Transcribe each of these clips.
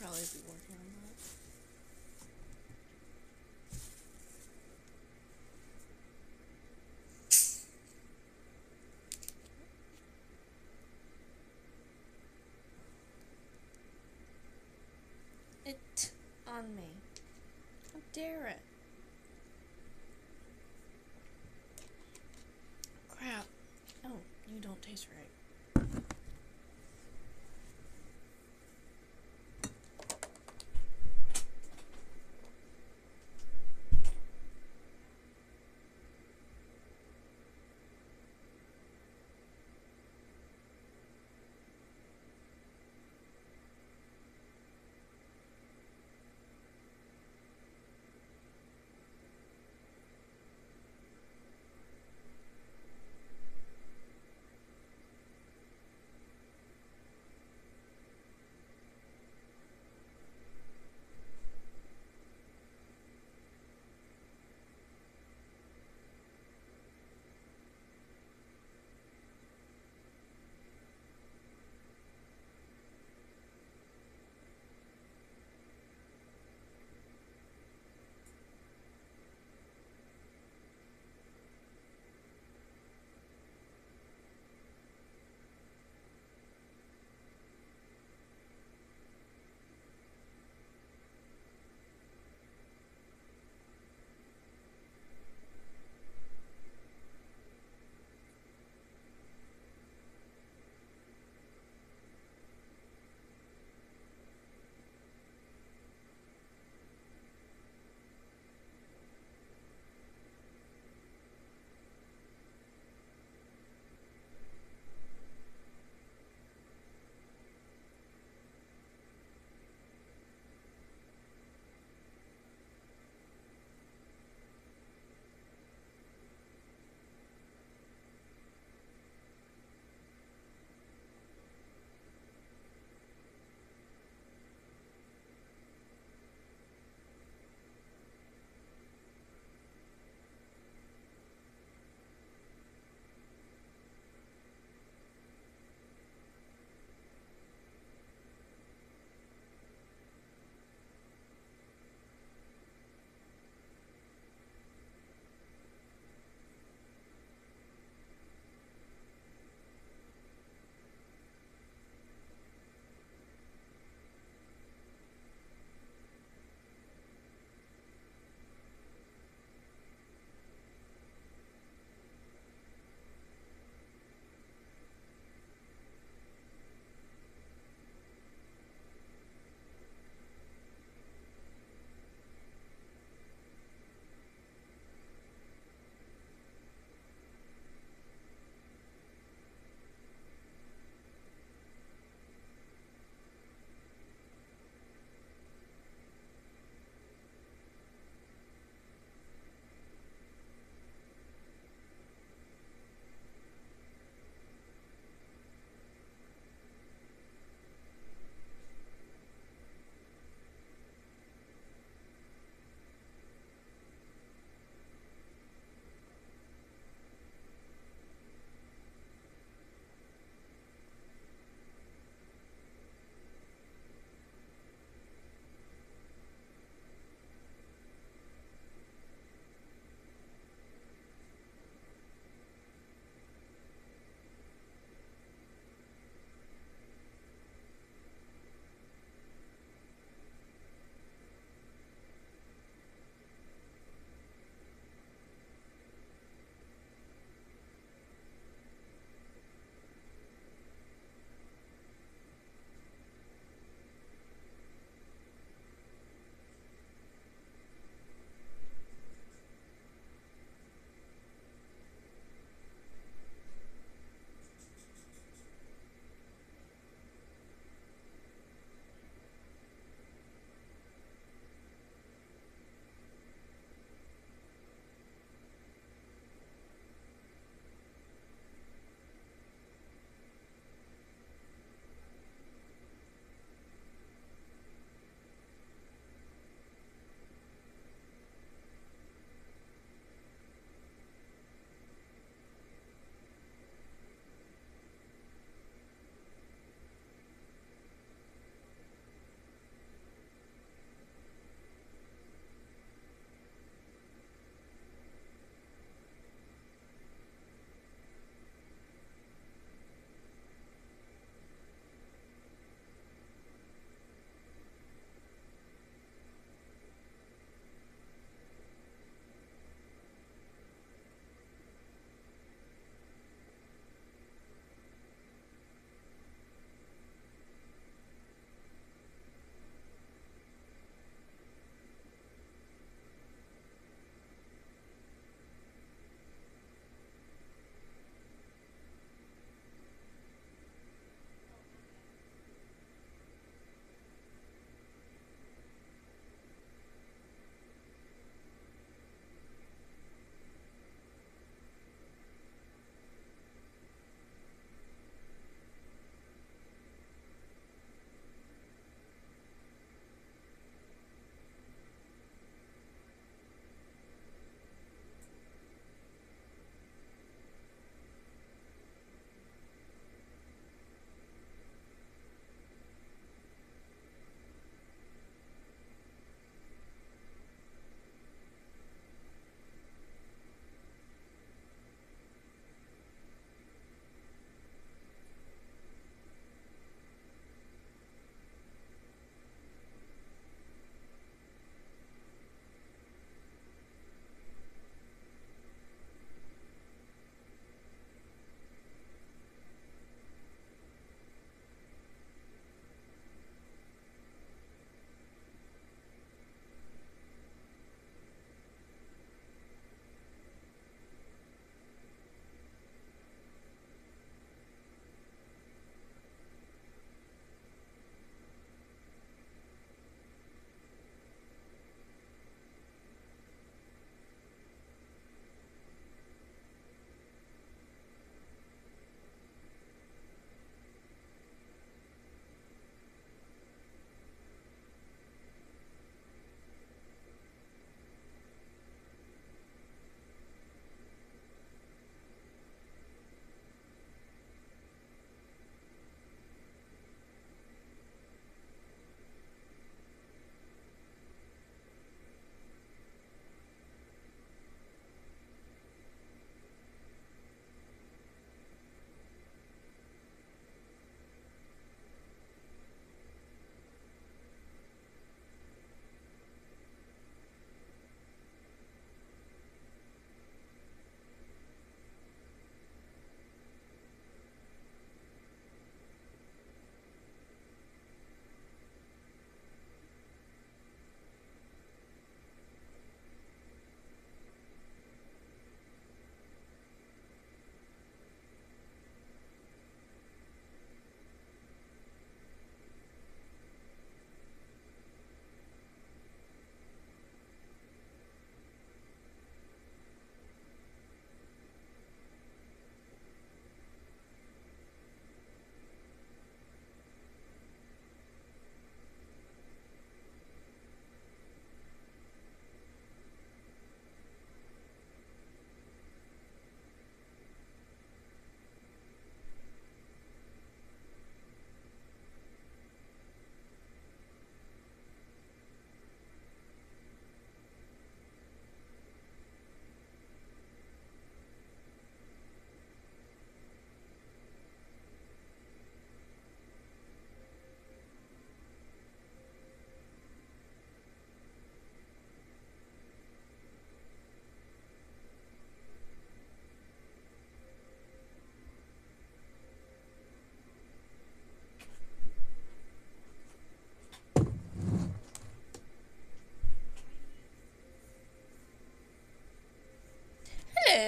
probably be working on that. It on me. How dare it? Crap. Oh, you don't taste right.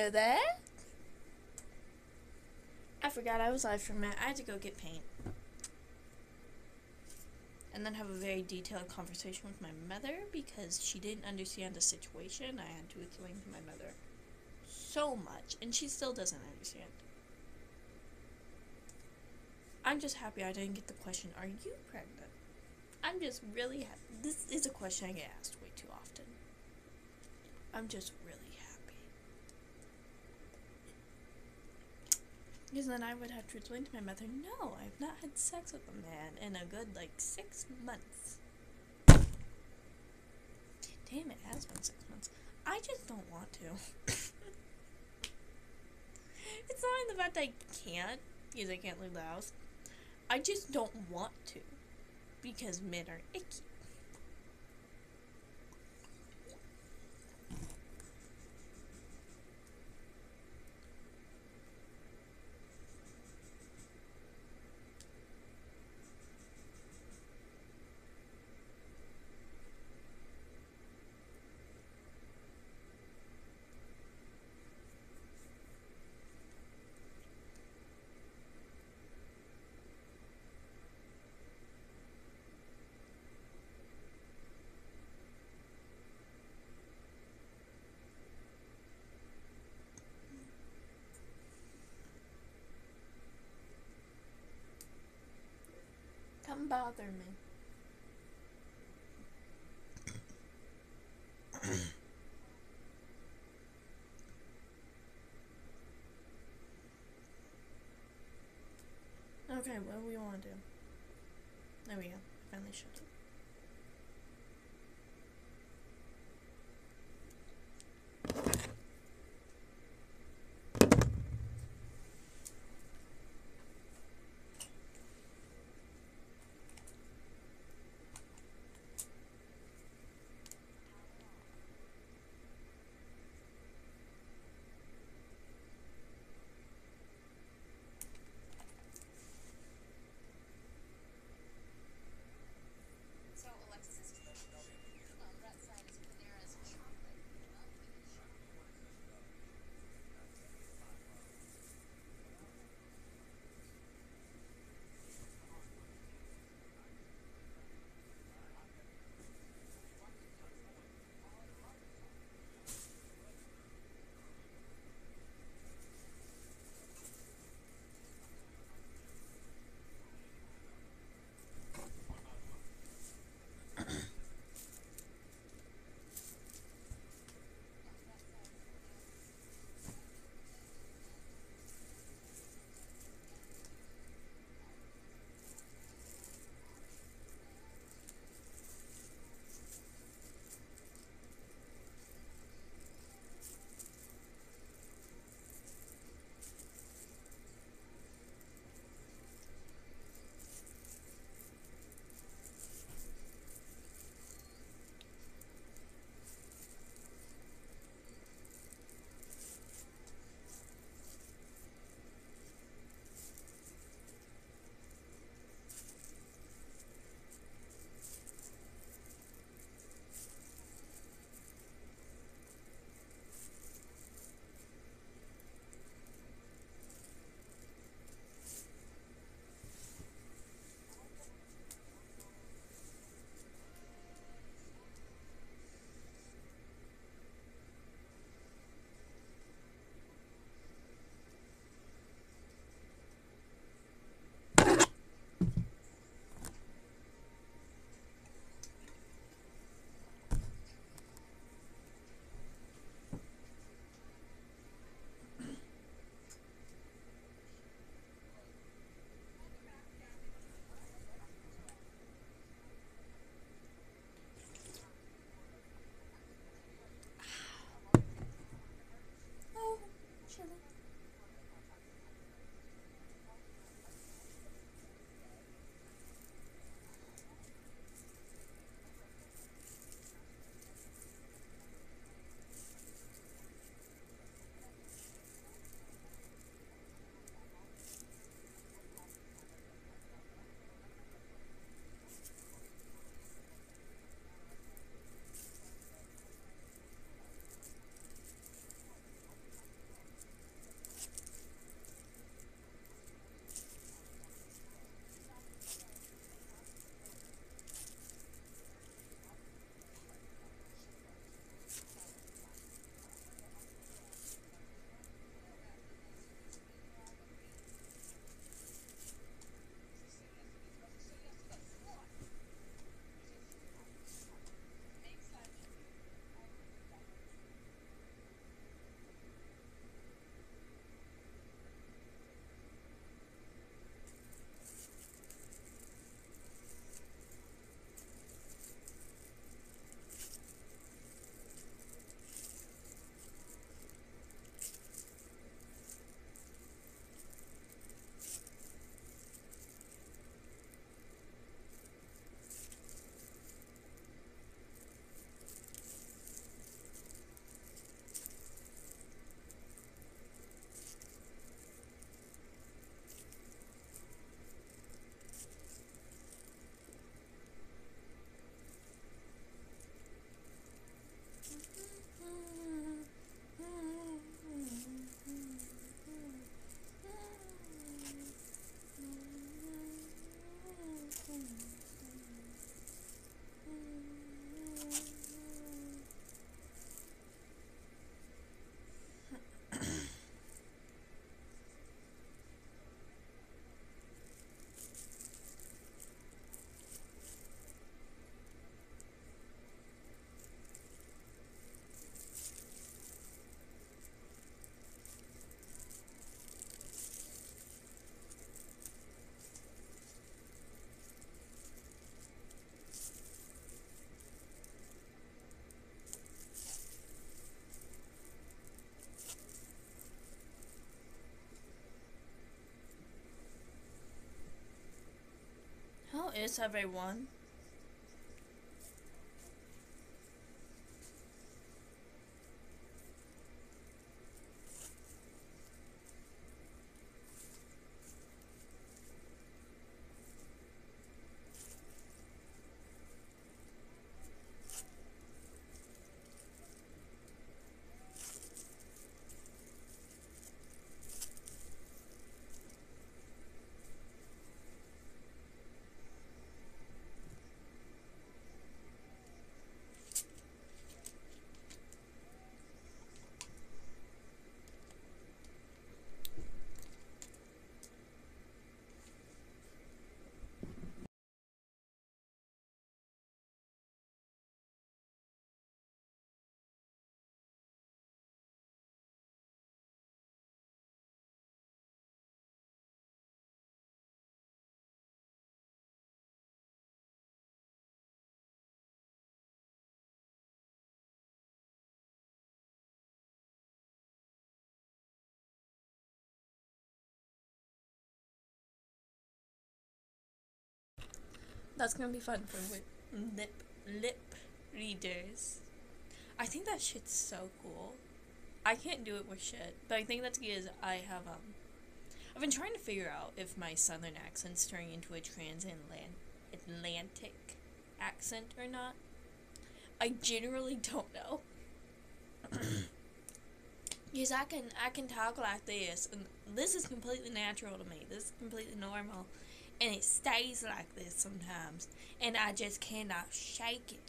Hello there. I forgot I was live for a minute. I had to go get paint. And then have a very detailed conversation with my mother because she didn't understand the situation. I had to explain to my mother so much, and she still doesn't understand. I'm just happy I didn't get the question, are you pregnant? I'm just really happy. This is a question I get asked way too often. I'm just really happy. Because then I would have to explain to my mother, no, I've not had sex with a man in a good, 6 months. Damn, it has been 6 months. I just don't want to. It's not in the fact I can't, because I can't leave the house. I just don't want to, because men are icky. Come bother me. Okay, what do we want to do? There we go. Finally shut up. is everyone? That's gonna be fun for lip readers. I think that shit's so cool. I can't do it with shit, but I think that's because I've been trying to figure out if my southern accent's turning into a transatlantic accent or not. I generally don't know. Because I can talk like this, and this is completely natural to me. This is completely normal, and it stays like this sometimes, and I just cannot shake it.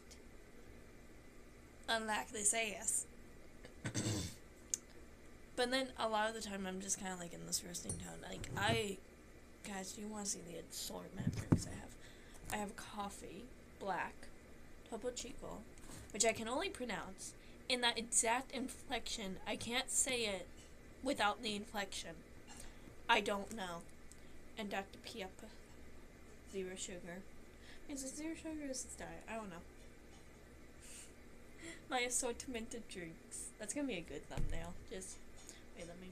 Unlike this ass. But then a lot of the time I'm just kind of like in this resting tone. Like guys, do you want to see the assortment drinks I have? I have coffee, black, Topo Chico, which I can only pronounce in that exact inflection. I can't say it without the inflection. I don't know. And Dr. Pepper, 0 sugar. Is it 0 sugar or is it diet? I don't know. My assortment of drinks. That's gonna be a good thumbnail. Just wait, let me.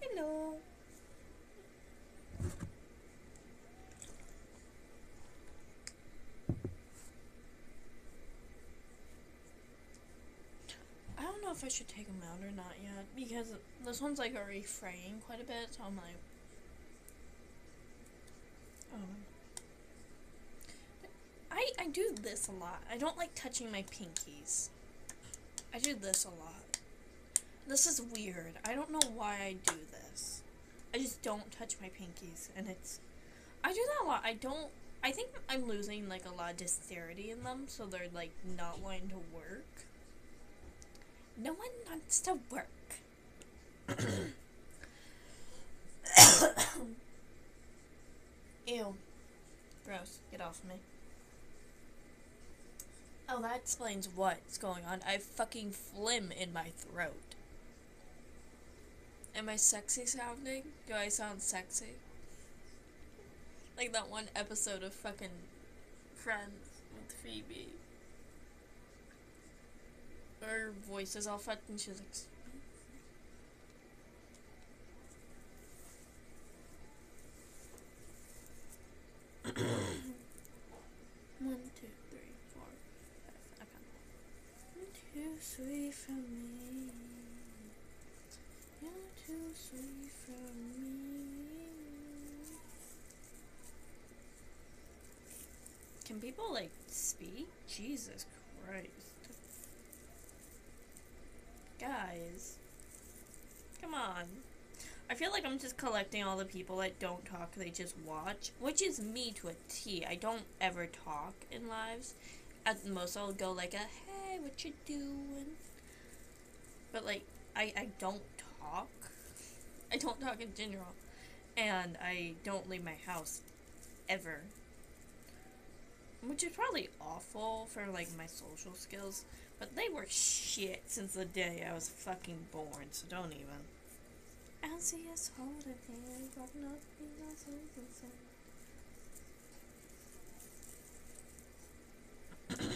Hello. I don't know if I should take them out or not yet, because this one's like already fraying quite a bit, so I'm like, I don't know. I do this a lot. I don't like touching my pinkies. I do this a lot. This is weird. I don't know why I do this. I just don't touch my pinkies, and I do that a lot. I think I'm losing like a lot of dexterity in them, so they're like not wanting to work. No one wants to work. Ew. Gross. Get off me. Oh, that explains what's going on. I have fucking phlegm in my throat. Am I sexy sounding? Do I sound sexy? Like that one episode of fucking Friends with Phoebe. Her voice is all fucked and she's like... One, two, three, four, five. Okay. You're too sweet for me. You're too sweet for me. Can people like speak? Jesus Christ. Guys. Come on. I feel like I'm just collecting all the people that don't talk, they just watch. Which is me to a T. I don't ever talk in lives. At the most, I'll go like a, hey, what you doing? But like, I don't talk. I don't talk in general. And I don't leave my house. Ever. Which is probably awful for like my social skills. But they were shit since the day I was fucking born, so don't even. I'll see us holding hands, walking up in our souls and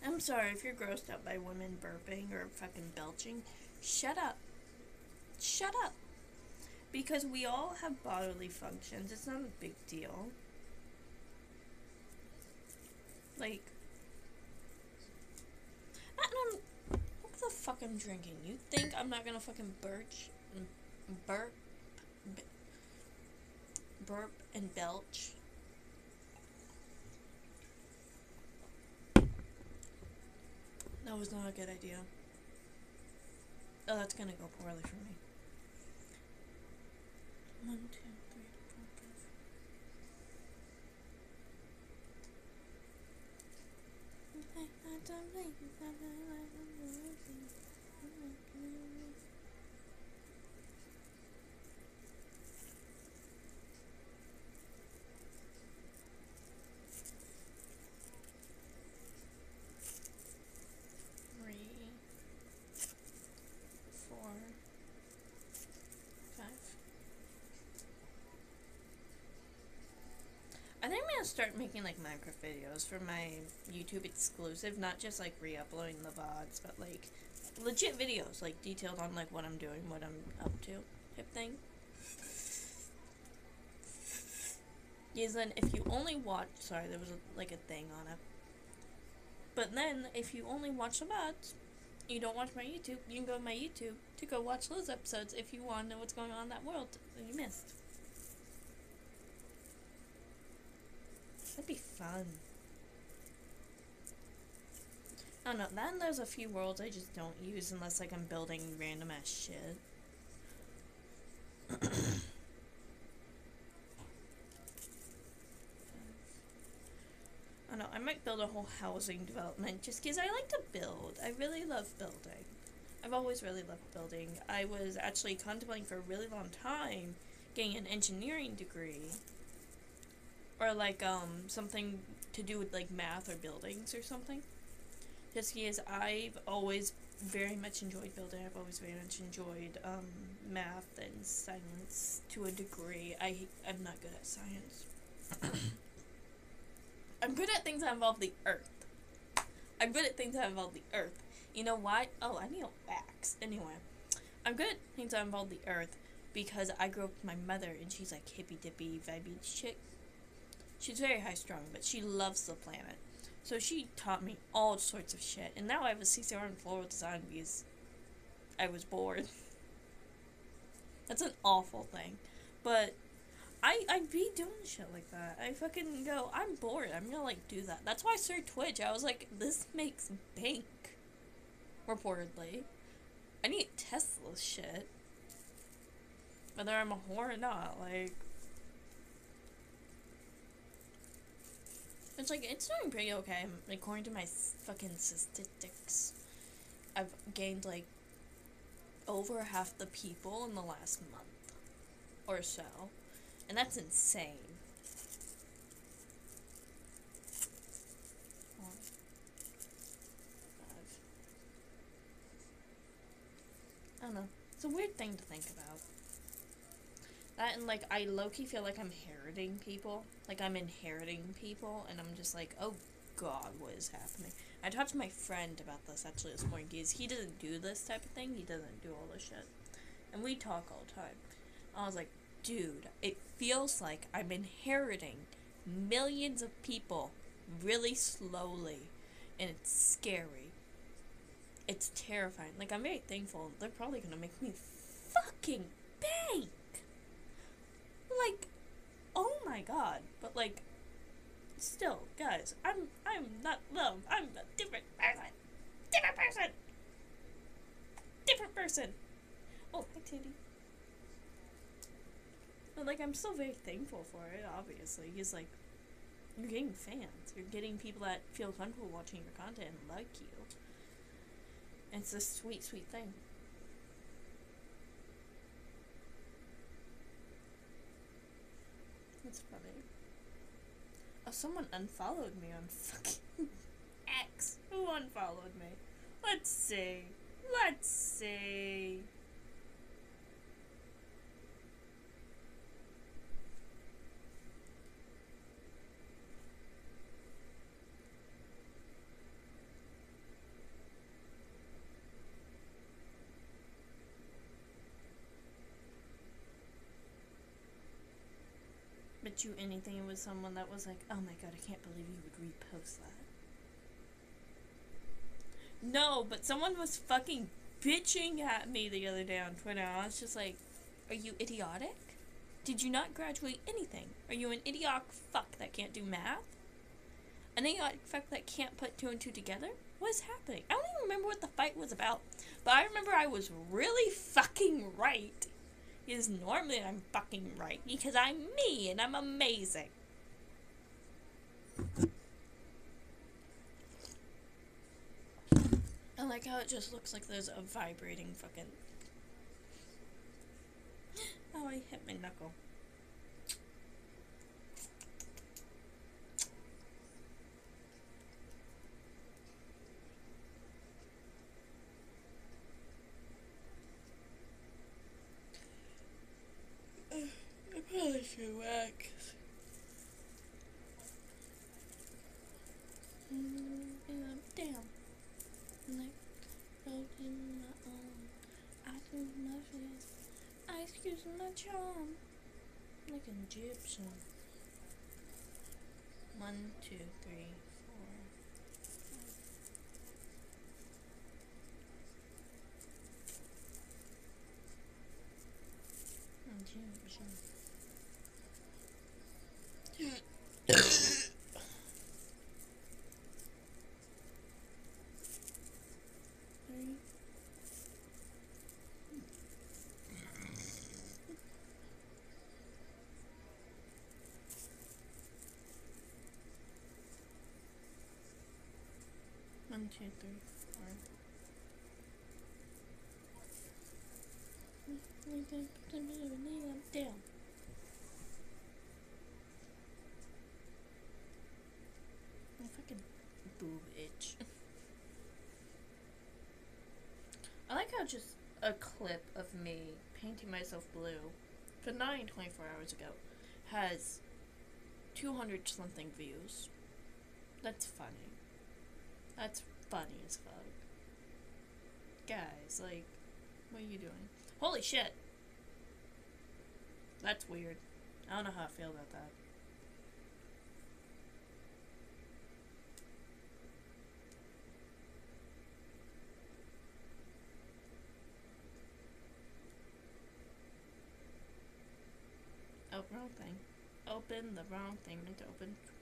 I'm sorry if you're grossed out by women burping or fucking belching. Shut up. Shut up. Because we all have bodily functions. It's not a big deal. Like, I don't know what the fuck I'm drinking. You think I'm not gonna fucking burp and belch? That was not a good idea. Oh, that's gonna go poorly for me. 1, 2, 3, 4, 5. I think I'm gonna start making like Minecraft videos for my YouTube exclusive, not just like re-uploading the VODs, but like legit videos, like detailed on like what I'm doing, what I'm up to, type thing. Yes, then if you only watch, sorry, there was like a thing on it. But then if you only watch the VODs, you don't watch my YouTube, you can go to my YouTube to go watch those episodes if you want to know what's going on in that world that you missed. That'd be fun. I don't know, then there's a few worlds I just don't use unless like I'm building random ass shit. I don't know, I might build a whole housing development just because I like to build. I really love building. I've always really loved building. I was actually contemplating for a really long time getting an engineering degree. Or like something to do with like math or buildings or something. Just because I've always very much enjoyed building. I've always very much enjoyed math and science to a degree. I'm not good at science. I'm good at things that involve the earth. I'm good at things that involve the earth. You know why? Oh, I need a wax. Anyway, I'm good at things that involve the earth because I grew up with my mother and she's like hippy dippy vibey chick. She's very high strung, but she loves the planet. So she taught me all sorts of shit. And now I have a CCR in floral design because I was bored. That's an awful thing. But I be doing shit like that. I fucking go, I'm bored. I'm gonna like do that. That's why I started Twitch. I was like, this makes bank. Reportedly. I need to test this shit. Whether I'm a whore or not. Like, it's like, it's doing pretty okay. According to my fucking statistics, I've gained like over half the people in the last month or so. And that's insane. I don't know. It's a weird thing to think about. That and like, I low-key feel like I'm inheriting people. Like I'm inheriting people and I'm just like, oh god, what is happening? I talked to my friend about this actually this morning because he doesn't do this type of thing. He doesn't do all this shit. And we talk all the time. I was like, dude, it feels like I'm inheriting millions of people really slowly. And it's scary. It's terrifying. Like, I'm very thankful. They're probably gonna make me fucking bank. Like, oh my god. But like, still, guys, I'm not love. I'm a different person. Different person. Different person. Oh, hi, Titty. But like, I'm still very thankful for it, obviously. He's like, you're getting fans. You're getting people that feel comfortable watching your content and like you. And it's this sweet, sweet thing. That's funny. Oh, someone unfollowed me on fucking X. Who unfollowed me? Let's see. Let's see. bet you anything it was someone that was like, oh my god, I can't believe you would repost that. No, but someone was fucking bitching at me the other day on Twitter. I was just like, are you idiotic? Did you not graduate anything? Are you an idiotic fuck that can't do math? An idiotic fuck that can't put two and two together? What is happening? I don't even remember what the fight was about. But I remember I was really fucking right. Because normally I'm fucking right. Because I'm me and I'm amazing. I like how it just looks like there's a vibrating fucking... Oh, I hit my knuckle. I probably should wax. Damn. Like, in my own. I do my face. I excuse my charm. Like an Egyptian. 1, 2, 3, 4, 5. Egyptian. One, two, three, four. Damn. My fucking boob itch. I like how just a clip of me painting myself blue for 24 hours ago has 200 something views. That's funny. That's funny as fuck. Guys, like, what are you doing? Holy shit! That's weird. I don't know how I feel about that. Oh, wrong thing. Open the wrong thing. Meant to open Twitch.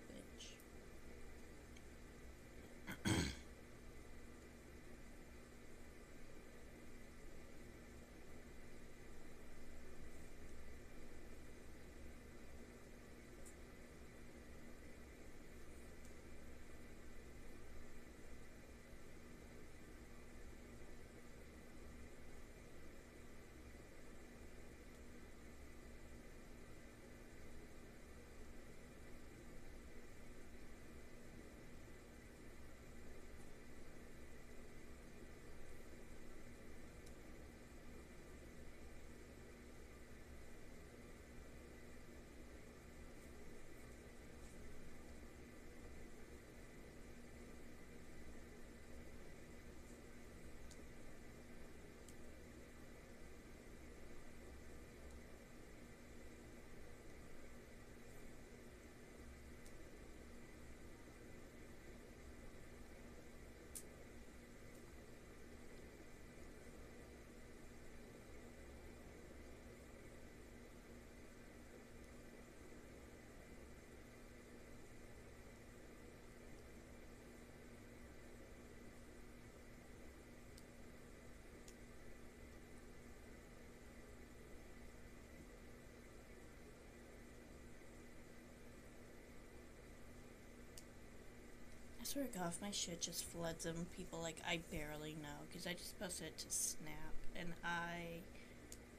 I swear to God, if my shit just floods them, people like I barely know, because I just posted it to Snap, and I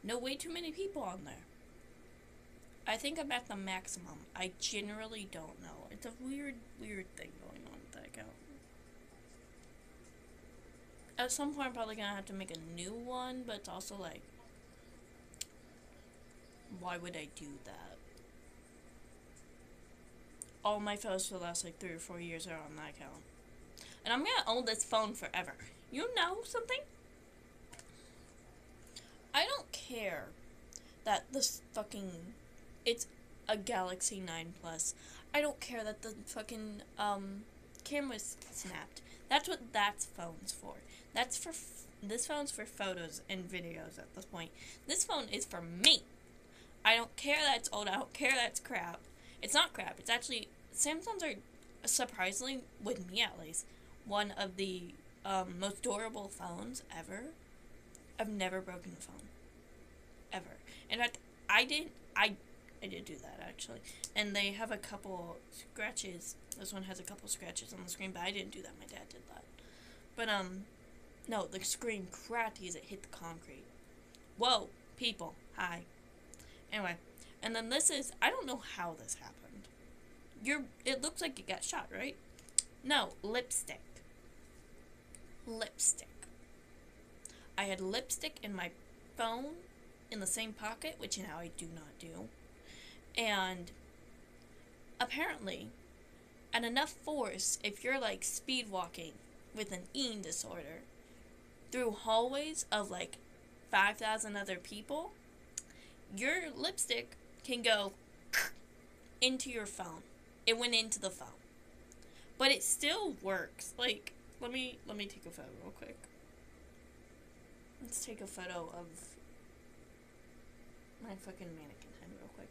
know way too many people on there. I think I'm at the maximum. I generally don't know. It's a weird thing going on with that account. At some point, I'm probably gonna have to make a new one, but it's also like, why would I do that? All my photos for the last like 3 or 4 years are on that account. And I'm gonna own this phone forever. You know something? I don't care that this fucking... It's a Galaxy 9 Plus. I don't care that the fucking camera's snapped. That's what that phone's for. That's for this phone's for photos and videos at this point. This phone is for me. I don't care that it's old. I don't care that it's crap. It's not crap. It's actually, Samsungs are surprisingly, with me at least, one of the most durable phones ever. I've never broken a phone. Ever. In fact, I did do that actually. And they have a couple scratches. This one has a couple scratches on the screen, but I didn't do that. My dad did that. But no, the screen cracked as it hit the concrete. Whoa, people, hi. Anyway, and then this is, I don't know how this happened. It looks like it got shot, right? No, lipstick. Lipstick. I had lipstick in my phone in the same pocket, which now I do not do. And apparently, at enough force, if you're like speed walking with an eating disorder through hallways of like 5,000 other people, your lipstick can go into your phone. It went into the phone. But it still works. Like, let me take a photo real quick. Let's take a photo of my fucking mannequin head real quick.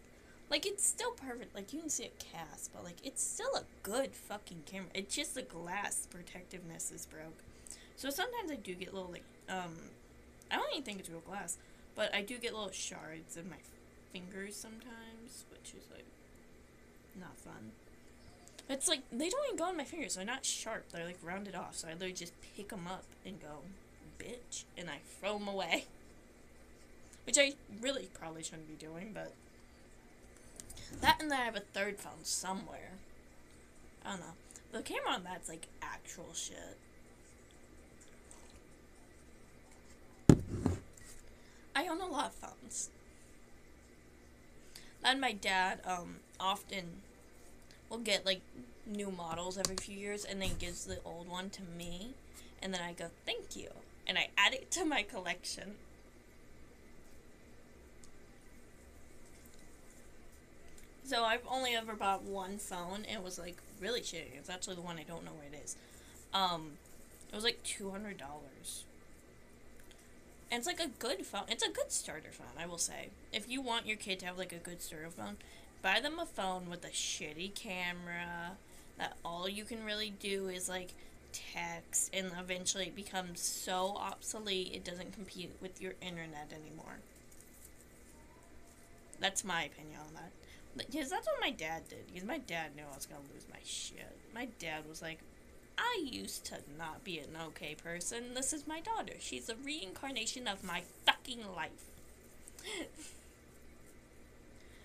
Like, it's still perfect. Like, you can see it cast, but like, it's still a good fucking camera. It's just the glass protectiveness is broke. So sometimes I do get little, like, I don't even think it's real glass, but I do get little shards in my fingers sometimes, which is, like, not fun. It's like, they don't even go on my fingers. They're not sharp. They're, like, rounded off. So I literally just pick them up and go, bitch, and I throw them away. Which I really probably shouldn't be doing, but that, and then I have a third phone somewhere. I don't know. The camera on that's, like, actual shit. I own a lot of phones. And my dad, often will get, like, new models every few years, and then gives the old one to me, and then I go, thank you, and I add it to my collection. So I've only ever bought one phone, and it was, like, really shitty. It's actually the one I don't know where it is. It was, like, $200. And it's, like, a good phone. It's a good starter phone, I will say. If you want your kid to have, like, a good starter phone, buy them a phone with a shitty camera that all you can really do is, like, text, and eventually it becomes so obsolete it doesn't compete with your internet anymore. That's my opinion on that. Because that's what my dad did. Because my dad knew I was going to lose my shit. My dad was like, I used to not be an okay person. This is my daughter. She's a reincarnation of my fucking life.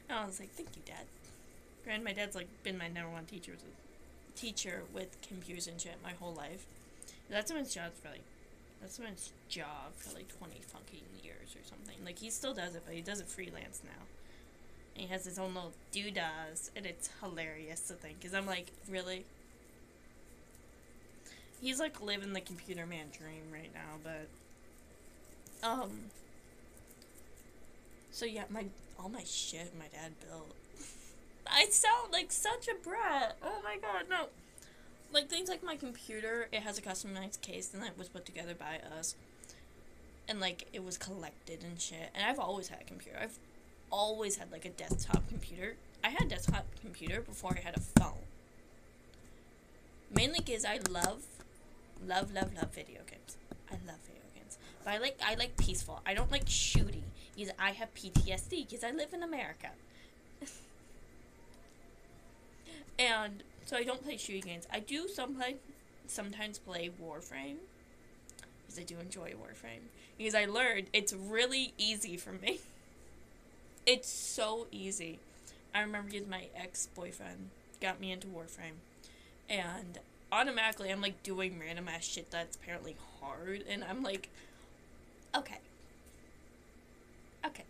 And I was like, thank you, Dad. Granted, my dad's, like, been my number one teacher with computers and shit my whole life. That's been his job for, like, 20 fucking years or something. Like, he still does it, but he does it freelance now. And he has his own little doodahs, and it's hilarious to think. Because I'm like, really? He's, like, living the computer man dream right now, but, so yeah, all my shit my dad built. I sound like such a brat. Oh my god, no. Like, things like my computer, it has a customized case, and it was put together by us. And, like, it was collected and shit. And I've always had a computer. I've always had, like, a desktop computer. I had a desktop computer before I had a phone. Mainly because I love video games. I love video games. But I like peaceful. I don't like shooty. Because I have PTSD because I live in America. And so I don't play shooting games. I do sometimes play Warframe. Because I do enjoy Warframe. Because I learned it's really easy for me. It's so easy. I remember because my ex-boyfriend got me into Warframe. And automatically I'm like doing random ass shit that's apparently hard. And I'm like, okay.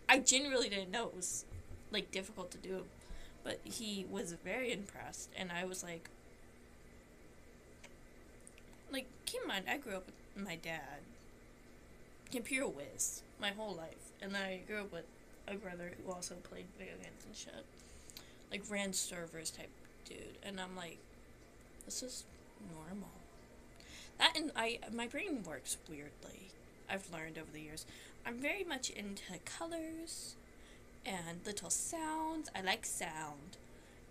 I genuinely didn't know it was like difficult to do. But he was very impressed. And I was like, keep in mind, I grew up with my dad. Computer whiz my whole life. And then I grew up with a brother who also played video games and shit. like ran servers type dude, and I'm like, this is normal. That and my brain works weirdly. I've learned over the years. I'm very much into colors and little sounds. I like sound.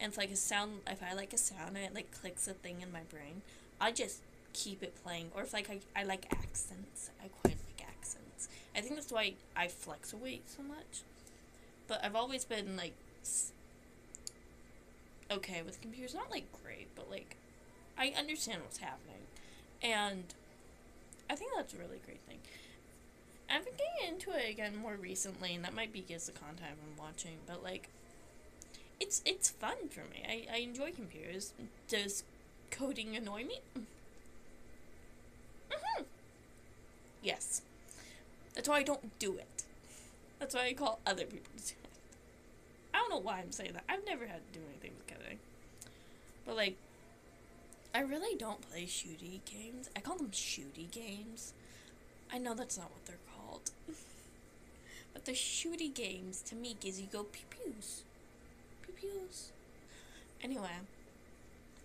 And if like a sound, if I like a sound and it like clicks a thing in my brain, I just keep it playing. Or if like I like accents, I quite like accents. I think that's why I fluctuate so much. But I've always been like okay with computers, not like great, but like I understand what's happening, and I think that's a really great thing. I've been getting into it again more recently, and that might be because the content I've been watching, but like it's fun for me. I enjoy computers. Does coding annoy me? Mm-hmm. Yes. That's why I don't do it. That's why I call other people to do it. I don't know why I'm saying that. I've never had to do anything with coding. But like, I really don't play shooty games. I call them shooty games. I know that's not what they're called. But the shooty games, to me, gives you go pew-pews. Pew-pews. Anyway,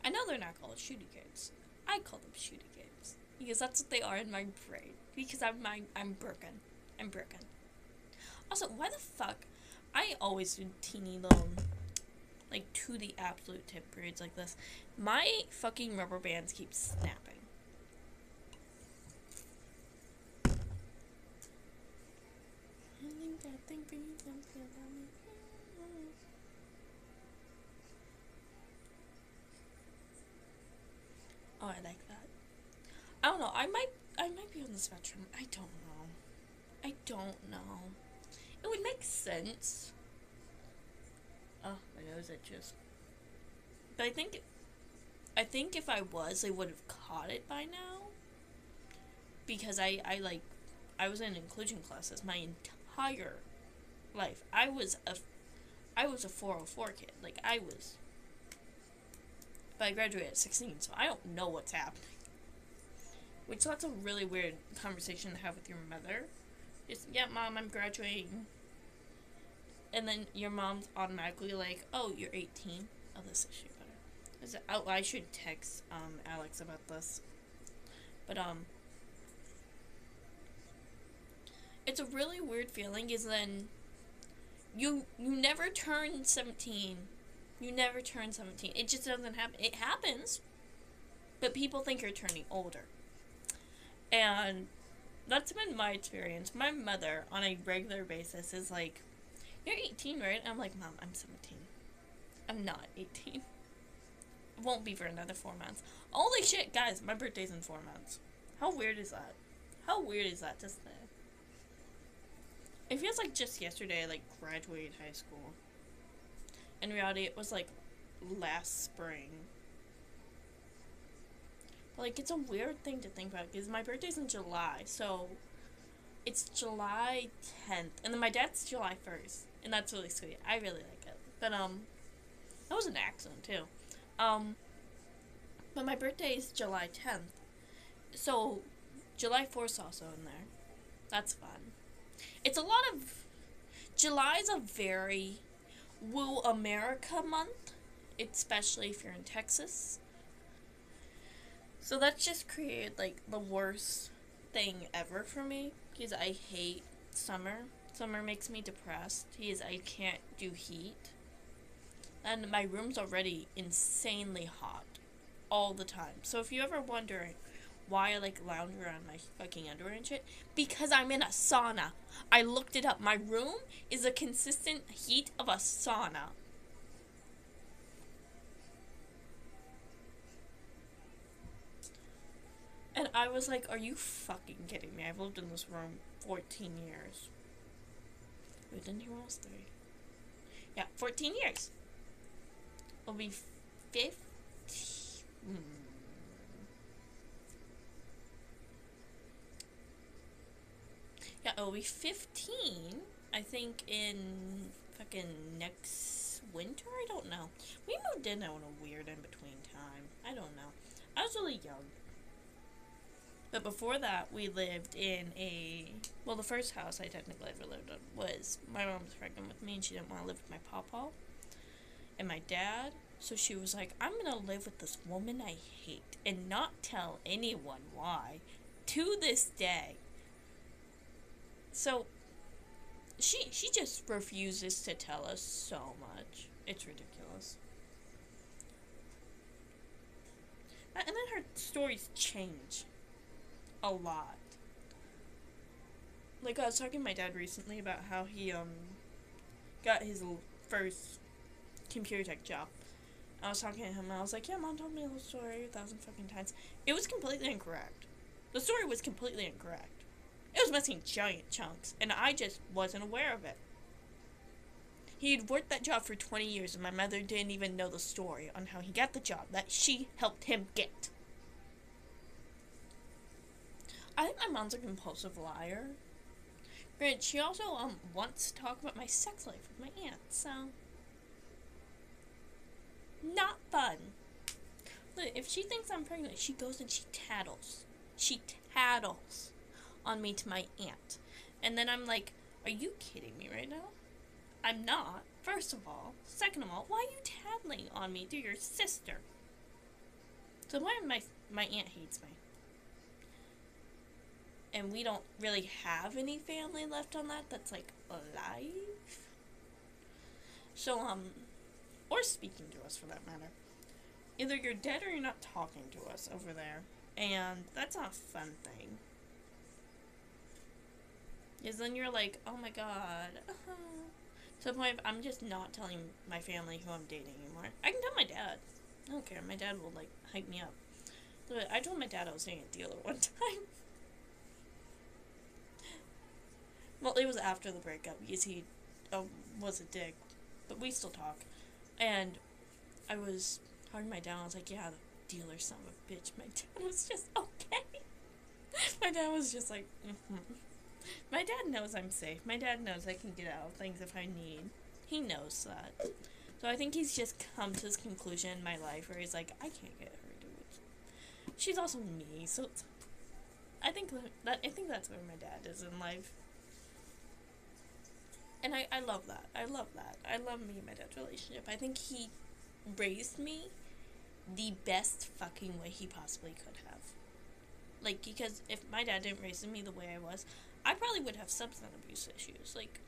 I know they're not called shooty games. I call them shooty games. Because that's what they are in my brain. Because I'm broken. I'm broken. Also, why the fuck? I always do teeny little, like, to the absolute tip periods like this. My fucking rubber bands keep snapping. Oh, I like that. I don't know. I might be on the spectrum. I don't know. I don't know. It would make sense. Oh, my nose itches. But I think if I was, I would have caught it by now. Because I was in inclusion classes my entire life. I was a 404 kid. Like, I was. But I graduated at 16, so I don't know what's happening. Which, that's a really weird conversation to have with your mother. Just, yeah, Mom, I'm graduating. And then your mom's automatically like, oh, you're 18. Oh, this is shit better. I should text Alex about this. But it's a really weird feeling. Is then you never turn 17. You never turn 17. It just doesn't happen. It happens, but people think you're turning older. And that's been my experience. My mother, on a regular basis, is like, you're 18, right? And I'm like, Mom, I'm 17. I'm not 18. Won't be for another 4 months. Holy shit, guys, my birthday's in 4 months. How weird is that? How weird is that to say? It feels like just yesterday I, like, graduated high school. In reality, it was, like, last spring. But, like, it's a weird thing to think about, because my birthday's in July, so it's July 10th, and then my dad's July 1st, and that's really sweet. I really like it. But, that was an accident, too. But my birthday is July 10th, so July 4th's also in there. That's fun. It's a lot of... July's a very Woo America month, especially if you're in Texas. So that's just created, like, the worst thing ever for me, because I hate summer. Summer makes me depressed, because I can't do heat. And my room's already insanely hot all the time. So if you ever wonder why I like lounge around my fucking underwear and shit, because I'm in a sauna. I looked it up. My room is a consistent heat of a sauna. And I was like, are you fucking kidding me? I've lived in this room 14 years. Lived in here almost 3. Yeah, 14 years. It'll be 15. Yeah, it'll be 15, I think, in fucking next winter? I don't know. We moved in on a weird in-between time. I don't know. I was really young. But before that, we lived in well, the first house I technically ever lived in was, my mom was pregnant with me and she didn't want to live with my pawpaw. and my dad. So she was like, I'm gonna live with this woman I hate and not tell anyone why. To this day. So she just refuses to tell us so much. It's ridiculous. And then her stories change a lot. Like, I was talking to my dad recently about how he got his first computer tech job. I was talking to him and I was like, yeah, Mom told me the whole story 1,000 fucking times. It was completely incorrect. The story was completely incorrect. It was missing giant chunks, and I just wasn't aware of it. He'd worked that job for 20 years, and my mother didn't even know the story on how he got the job that she helped him get. I think my mom's a compulsive liar. Granted, she also wants to talk about my sex life with my aunt, so not fun. Look, if she thinks I'm pregnant, she goes and she tattles. She tattles on me to my aunt. And then I'm like, are you kidding me right now? I'm not, first of all. Second of all, why are you tattling on me to your sister? So why my aunt hates me. And we don't really have any family left on that's like alive. So, or speaking to us for that matter. Either you're dead or you're not talking to us over there. And that's not a fun thing. Because then you're like, oh my god. To the point of I'm just not telling my family who I'm dating anymore. I can tell my dad. I don't care. My dad will, like, hype me up. But I told my dad I was dating a dealer one time. Well, it was after the breakup because he was a dick. But we still talk. And I was talking to my dad. I was like, yeah, the dealer son of a bitch. My dad was just okay. My dad was just like, My dad knows I'm safe. My dad knows I can get out of things if I need. He knows that. So I think he's just come to this conclusion in my life where he's like, I can't get her to do it. She's also me, so I think that's where my dad is in life. And I love that. I love that. I love me and my dad's relationship. I think he raised me the best fucking way he possibly could have. Like, because if my dad didn't raise me the way I was, I probably would have substance abuse issues. Like,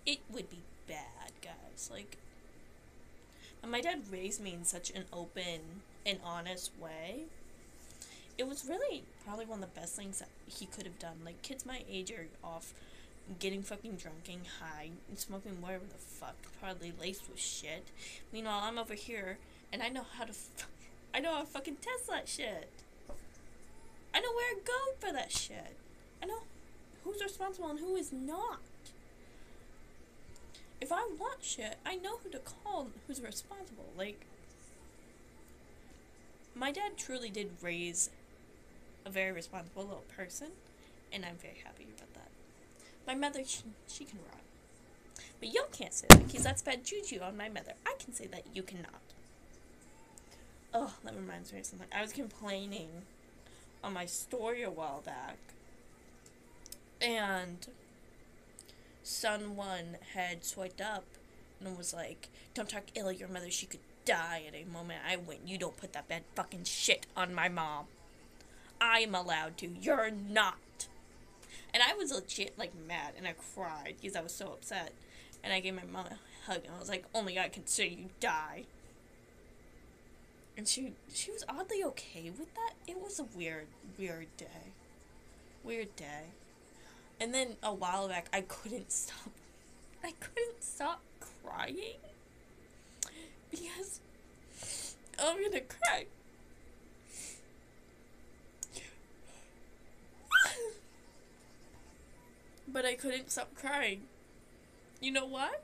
it would be bad, guys. Like, and my dad raised me in such an open and honest way. It was really probably one of the best things that he could have done. Like, kids my age are off getting fucking drunk, getting high, and smoking whatever the fuck, probably laced with shit. Meanwhile, I'm over here, and I know how to fucking test that shit. I know where to go for that shit. I know who's responsible and who is not. If I want shit, I know who to call, who's responsible. Like, my dad truly did raise a very responsible little person, and I'm very happy about that. My mother, she can run. But y'all can't say that, because that's bad juju on my mother. I can say that, you cannot. Oh, that reminds me of something. I was complaining on my story a while back, and someone had swiped up and was like, don't talk ill of your mother, she could die at a moment. I went, you don't put that bad fucking shit on my mom. I'm allowed to, you're not. And I was legit, like, mad, and I cried because I was so upset. And I gave my mom a hug, and I was like, only God can say you die. And she was oddly okay with that. It was a weird day. Weird day. And then a while back, I couldn't stop crying. Because I'm gonna cry. But I couldn't stop crying. You know why?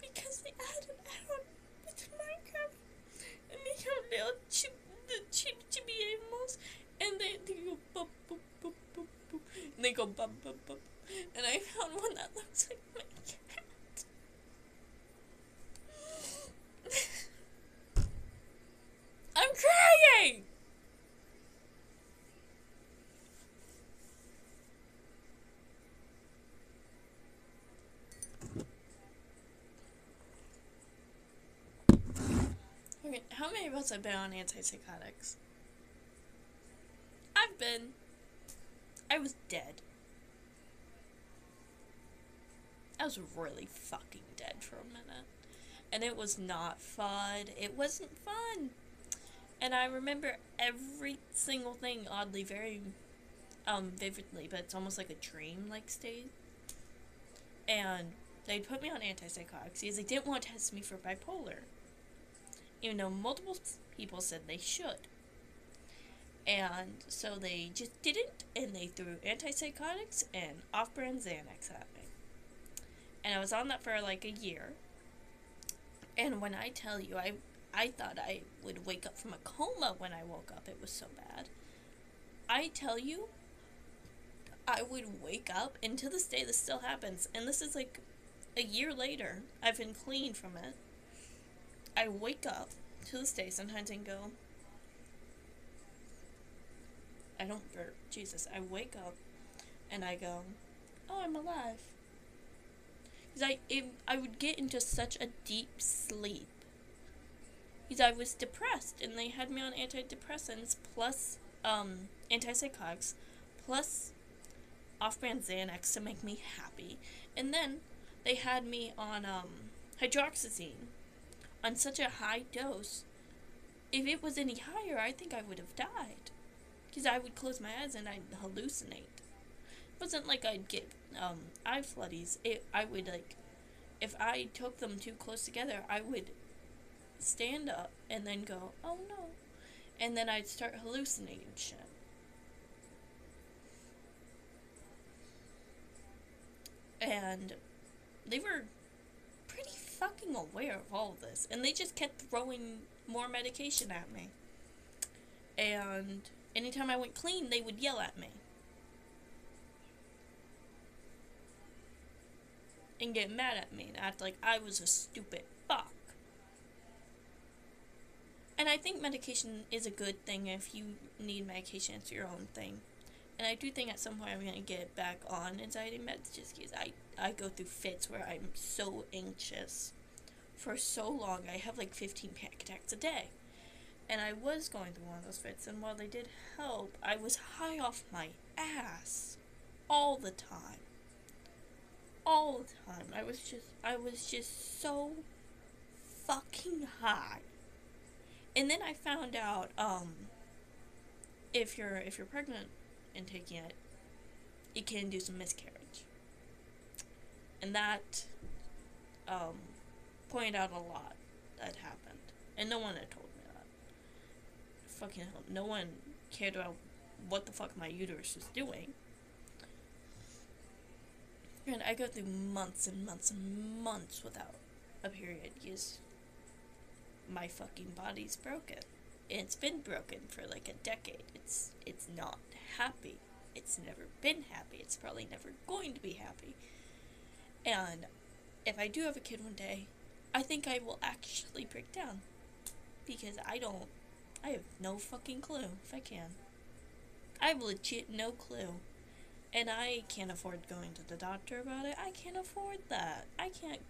Because they added an add-on with Minecraft. And they have little chibi animals. And they go bop, bop, bop, bop, bop. And they go bop, bop, bop. And I found one that looks like my cat. I'm crying! many of us have been on antipsychotics? I was dead. I was really fucking dead for a minute. And it was not fun. It wasn't fun. And I remember every single thing oddly very vividly, but it's almost like a dream-like state. And they'd put me on antipsychotics because they didn't want to test me for bipolar. Even though multiple people said they should. And so they just didn't, and they threw antipsychotics and off-brand Xanax at me. And I was on that for like a year. And when I tell you, I thought I would wake up from a coma when I woke up. It was so bad. I tell you, I would wake up, and to this day this still happens. And this is like a year later. I've been clean from it. I wake up to this day sometimes and go, I don't burp. Jesus. I wake up and I go, oh, I'm alive. Because I would get into such a deep sleep. Because I was depressed and they had me on antidepressants plus antipsychotics plus off-brand Xanax to make me happy. And then they had me on hydroxyzine on such a high dose. If it was any higher, I think I would have died. Because I would close my eyes and I'd hallucinate. It wasn't like I'd get eye floodies. I would, like, if I took them too close together, I would stand up and then go, oh no. And then I'd start hallucinating shit. And they were pretty fucking aware of all of this. And they just kept throwing more medication at me. And anytime I went clean, they would yell at me. And get mad at me and act like I was a stupid fuck. And I think medication is a good thing. If you need medication, it's your own thing. And I do think at some point I'm going to get back on anxiety meds just because I go through fits where I'm so anxious for so long. I have like 15 panic attacks a day. And I was going through one of those fits, and while they did help, I was high off my ass all the time. All the time. I was just so fucking high. And then I found out, if you're pregnant and taking it, it can induce a miscarriage. And that, pointed out a lot that happened. And no one had told me that. Fucking hell, no one cared about what the fuck my uterus was doing. And I go through months and months and months without a period because my fucking body's broken. And it's been broken for like a decade. It's not happy. It's never been happy. It's probably never going to be happy. And if I do have a kid one day, I think I will actually break down. Because I have no fucking clue if I can. I have legit no clue. And I can't afford going to the doctor about it. I can't afford that. I can't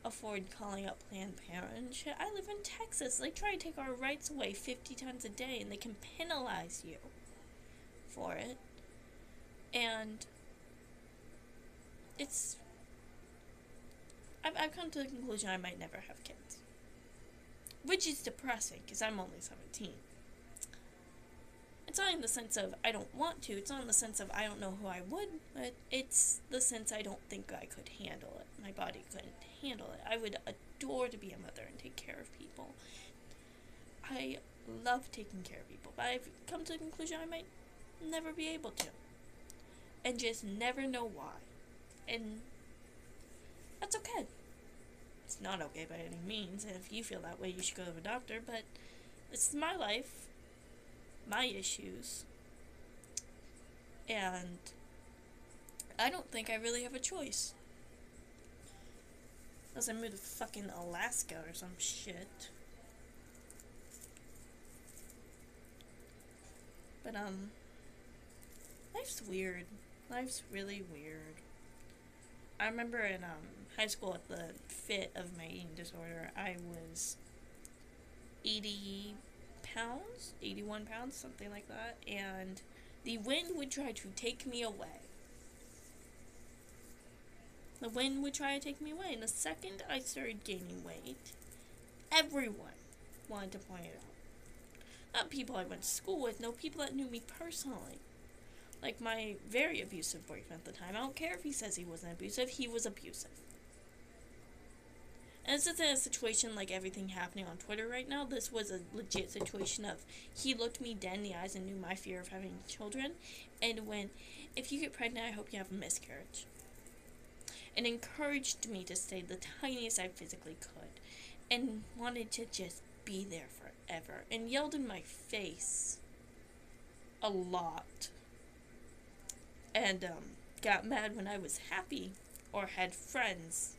afford calling up Planned Parenthood and shit. I live in Texas. They try to take our rights away 50 times a day, and they can penalize you for it. And it's... I've come to the conclusion I might never have kids. Which is depressing, because I'm only 17. It's not in the sense of I don't want to, it's not in the sense of I don't know who I would, but it's the sense I don't think I could handle it. My body couldn't handle it. I would adore to be a mother and take care of people. I love taking care of people, but I've come to the conclusion I might never be able to. And just never know why. And that's okay. It's not okay by any means, and if you feel that way, you should go to a doctor, but this is my life. My issues, and I don't think I really have a choice. Unless I move to fucking Alaska or some shit. But, life's weird. Life's really weird. I remember in, high school at the fit of my eating disorder, I was 80 pounds, 81 pounds, something like that, and the wind would try to take me away. The wind would try to take me away, and the second I started gaining weight, everyone wanted to point it out. Not people I went to school with, no, people that knew me personally. Like my very abusive boyfriend at the time. I don't care if he says he wasn't abusive, he was abusive. And this isn't a situation like everything happening on Twitter right now. This was a legit situation of he looked me dead in the eyes and knew my fear of having children. And went, if you get pregnant, I hope you have a miscarriage. And encouraged me to stay the tiniest I physically could. And wanted to just be there forever. And yelled in my face a lot. And got mad when I was happy or had friends.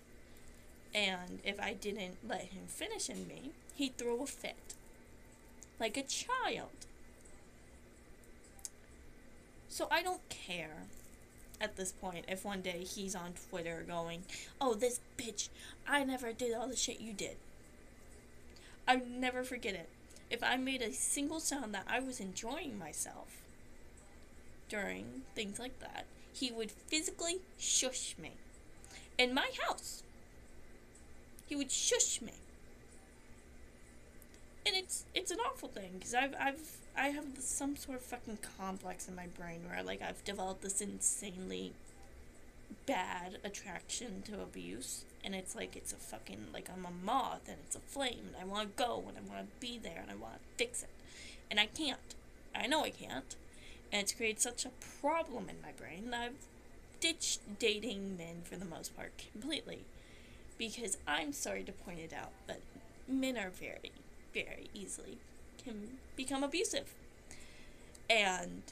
And if I didn't let him finish in me, he'd throw a fit. Like a child. So I don't care at this point if one day he's on Twitter going, oh, this bitch, I never did all the shit you did. I'll never forget it. If I made a single sound that I was enjoying myself during things like that, he would physically shush me. In my house. He would shush me. And it's an awful thing, because I have some sort of fucking complex in my brain where I've developed this insanely bad attraction to abuse, and it's a fucking, I'm a moth, and it's a flame, and I want to go, and I want to be there, and I want to fix it. And I can't. I know I can't. And it's created such a problem in my brain that I've ditched dating men for the most part completely. Because I'm sorry to point it out, but men are very, very easily can become abusive. And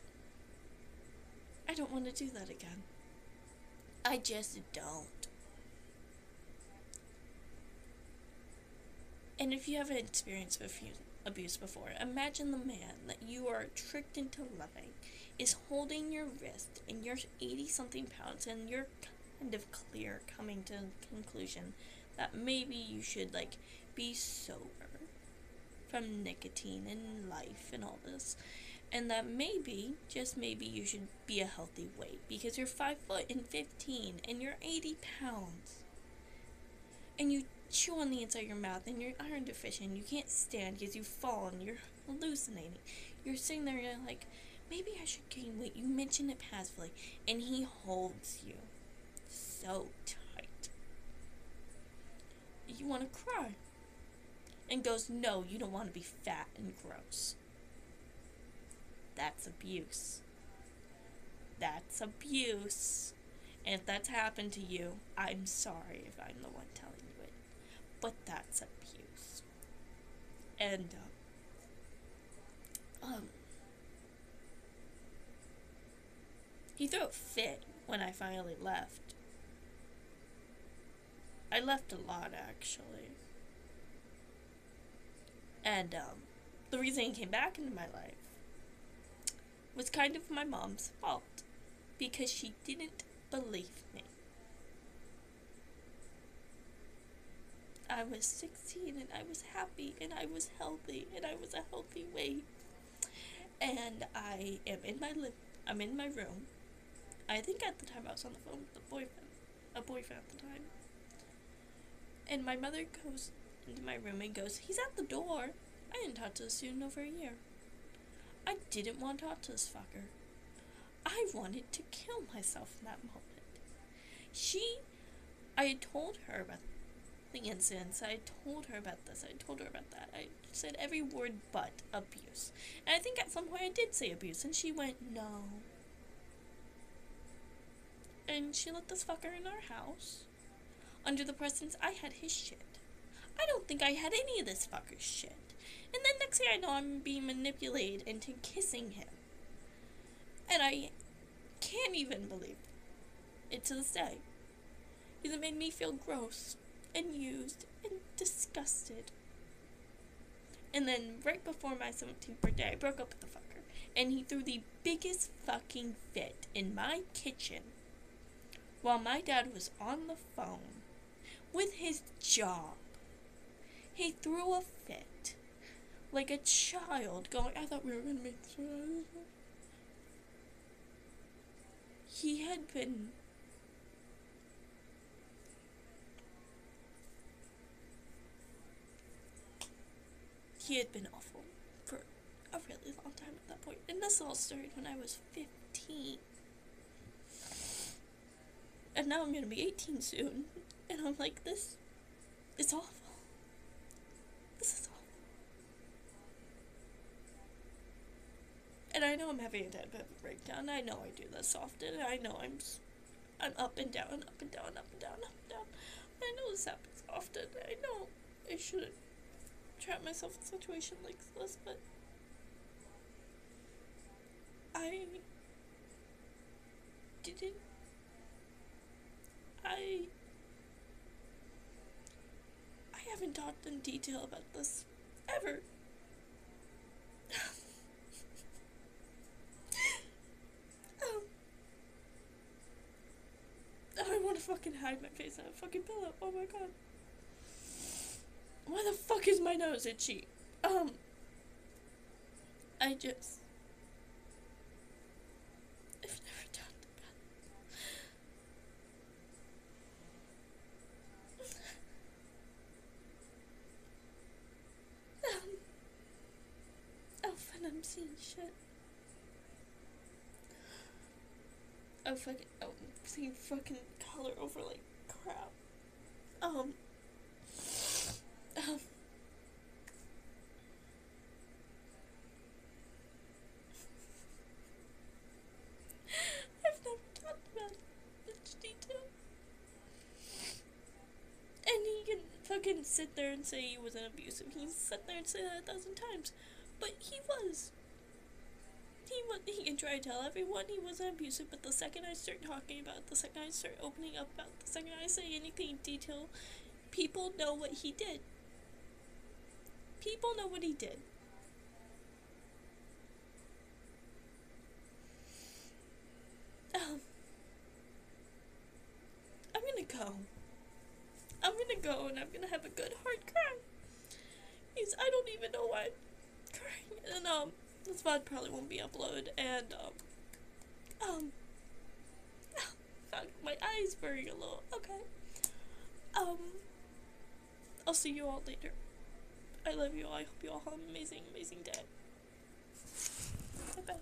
I don't want to do that again. I just don't. And if you haven't experienced abuse before, imagine the man that you are tricked into loving is holding your wrist and you're 80-something pounds and you're kind of clear, coming to the conclusion that maybe you should be sober from nicotine and life and all this, and that maybe, just maybe, you should be a healthy weight because you're 5'15" and you're 80 pounds and you chew on the inside of your mouth and you're iron deficient, you can't stand because you fall and you're hallucinating. You're sitting there and you're like, maybe I should gain weight. You mention it passively, and he holds you so tight. You want to cry. And goes, no, you don't want to be fat and gross. That's abuse. That's abuse. And if that's happened to you, I'm sorry if I'm the one telling you it. But that's abuse. And, he threw a fit when I finally left. I left a lot, actually. And, the reason he came back into my life was kind of my mom's fault. Because she didn't believe me. I was 16 and I was happy and I was healthy and I was a healthy weight. And I am I'm in my room. I think at the time I was on the phone with a boyfriend at the time. And my mother goes into my room and goes, he's at the door. I didn't talk to the student over a year. I didn't want to talk to this fucker. I wanted to kill myself in that moment. I had told her about the incidents, I told her about this, I told her about that. I said every word but abuse. And I think at some point I did say abuse, and she went, no. And she let this fucker in our house. Under the pretense I had his shit. I don't think I had any of this fucker's shit. And then next thing I know, I'm being manipulated into kissing him. And I can't even believe it to this day. Because it made me feel gross and used and disgusted. And then right before my 17th birthday, I broke up with the fucker. And he threw the biggest fucking fit in my kitchen while my dad was on the phone with his job. He threw a fit like a child going, I thought we were gonna make this one. He had been awful for a really long time at that point. And this all started when I was 15. And now I'm gonna be 18 soon. And I'm like, this is awful. This is awful. And I know I'm having a bit of a breakdown. I know I do this often. I know I'm up and down, up and down, up and down, up and down. I know this happens often. I know I shouldn't trap myself in a situation like this, but I didn't. I haven't talked in detail about this ever. I want to fucking hide my face in a fucking pillow. Oh my god. Why the fuck is my nose itchy? I just... I've never talked about Elf and I'm seeing shit. I'm seeing fucking color over like crap. I've never talked about such detail. And he can fucking sit there and say he wasn't abusive. He can sit there and say that 1,000 times. But he was. He can try to tell everyone he wasn't abusive, but the second I start talking about it, the second I start opening up about it, the second I say anything in detail, people know what he did. People know what he did. I'm gonna go. I'm gonna go and I'm gonna have a good hard cry. Because I don't even know why I'm crying. And this VOD probably won't be uploaded, and fuck, my eye's burning a little. Okay. I'll see you all later. I love you all. I hope you all have an amazing, amazing day. Bye bye.